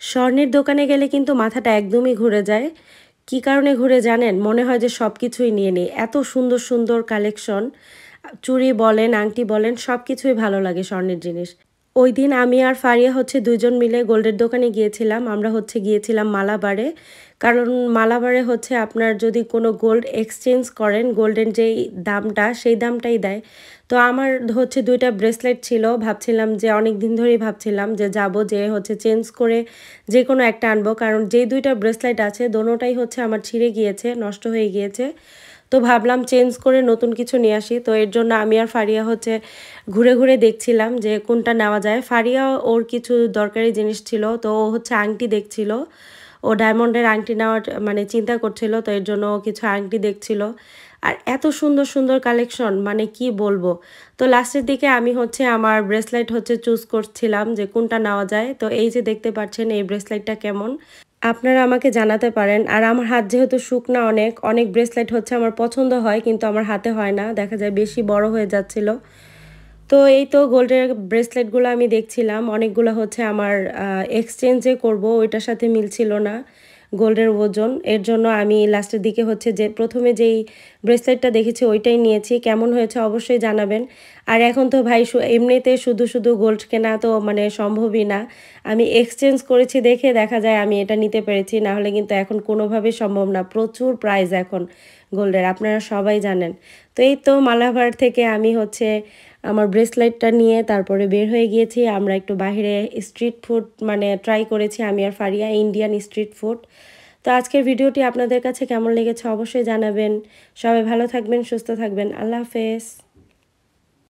স্বর্ণের দোকানে গেলে কিন্তু মাথাটা একদমই ঘুরে যায়। কি কারণে ঘুরে জানেন? মনে হয় যে সব কিছুই নিয়ে নিই। এত সুন্দর, সুন্দর কালেকশন। চুড়ি বলেন, আংটি বলেন সব কিছুই ভালো লাগে স্বর্ণের জিনিস। ওইদিন আমি আর ফারিয়া ২ জন মিলে গোল্ডের দোকানে গিয়েছিলাম। আমরা গিয়েছিলাম মালাবারে। কারণ মালাবারে আপনার যদি কোনো গোল্ড এক্সচেঞ্জ করেন, গোল্ডের যেই দামটা সেই দামটাই দেয়। তো আমার ২ টা ব্রেসলেট ছিল। ভাবছিলাম যে অনেকদিন ধরেই ভাবছিলাম যে যাবো, যেয়ে চেঞ্জ করে যেকোনো একটা আনবো। কারণ যেই ২ টা ব্রেসলেট আছে দোনোটাই আমার ছিঁড়ে গিয়েছে, নষ্ট হয়ে গিয়েছে। তো ভাবলাম চেঞ্জ করে নতুন কিছু নিয়ে আসি। তো এর জন্য আমি আর ফারিয়া ঘুরে, ঘুরে দেখছিলাম যে কোনটা নেওয়া যায়। ফারিয়া ওর কিছু দরকারি জিনিস ছিল। তো ও আংটি দেখছিল। ও ডায়মন্ডের আংটি নেওয়ার মানে চিন্তা করছিল। তো এর জন্য ও কিছু আংটি দেখছিল। আর এত সুন্দর, সুন্দর কালেকশন মানে কি বলবো। তো লাস্টের দিকে আমি আমার ব্রেসলেট চুজ করছিলাম যে কোনটা নেওয়া যায়। তো এই যে দেখতে পাচ্ছেন এই ব্রেসলেটটা কেমন? আপনারা আমাকে জানাতে পারেন। আর আমার হাত যেহেতু শুকনা অনেক, অনেক ব্রেসলেট আমার পছন্দ হয় কিন্তু আমার হাতে হয় না। দেখা যায় বেশি বড় হয়ে যাচ্ছিল। তো এই তো গোল্ডের ব্রেসলেটগুলো আমি দেখছিলাম। অনেকগুলো আমার এক্সচেঞ্জে করব, ওইটার সাথে মিলছিল না গোল্ডের ওজন। এর জন্য আমি লাস্টের দিকে যে ১ম এ যেই ব্রেসলেটটা দেখেছি ওইটাই নিয়েছি। কেমন হয়েছে অবশ্যই জানাবেন। আর এখন তো ভাই এমনিতে শুধু, শুধু গোল্ড কেনা তো মানে সম্ভবই না। আমি এক্সচেঞ্জ করেছি দেখে দেখা যায় আমি এটা নিতে পেরেছি। না হলে কিন্তু এখন কোনোভাবেই সম্ভব না। প্রচুর প্রাইস এখন গোল্ডের, আপনারা সবাই জানেন। তো এই তো মালাবার থেকে আমি আমার ব্রেসলেটটা নিয়ে তারপরে বের হয়ে গিয়েছি। আমরা একটু বাহিরে স্ট্রিট ফুড মানে ট্রাই করেছি আমি আর ফারিয়া, ইন্ডিয়ান স্ট্রিট ফুড। তো আজকের ভিডিওটি আপনাদের কাছে কেমন লেগেছে অবশ্যই জানাবেন। সবাই ভালো থাকবেন, সুস্থ থাকবেন। আল্লাহ হাফেজ।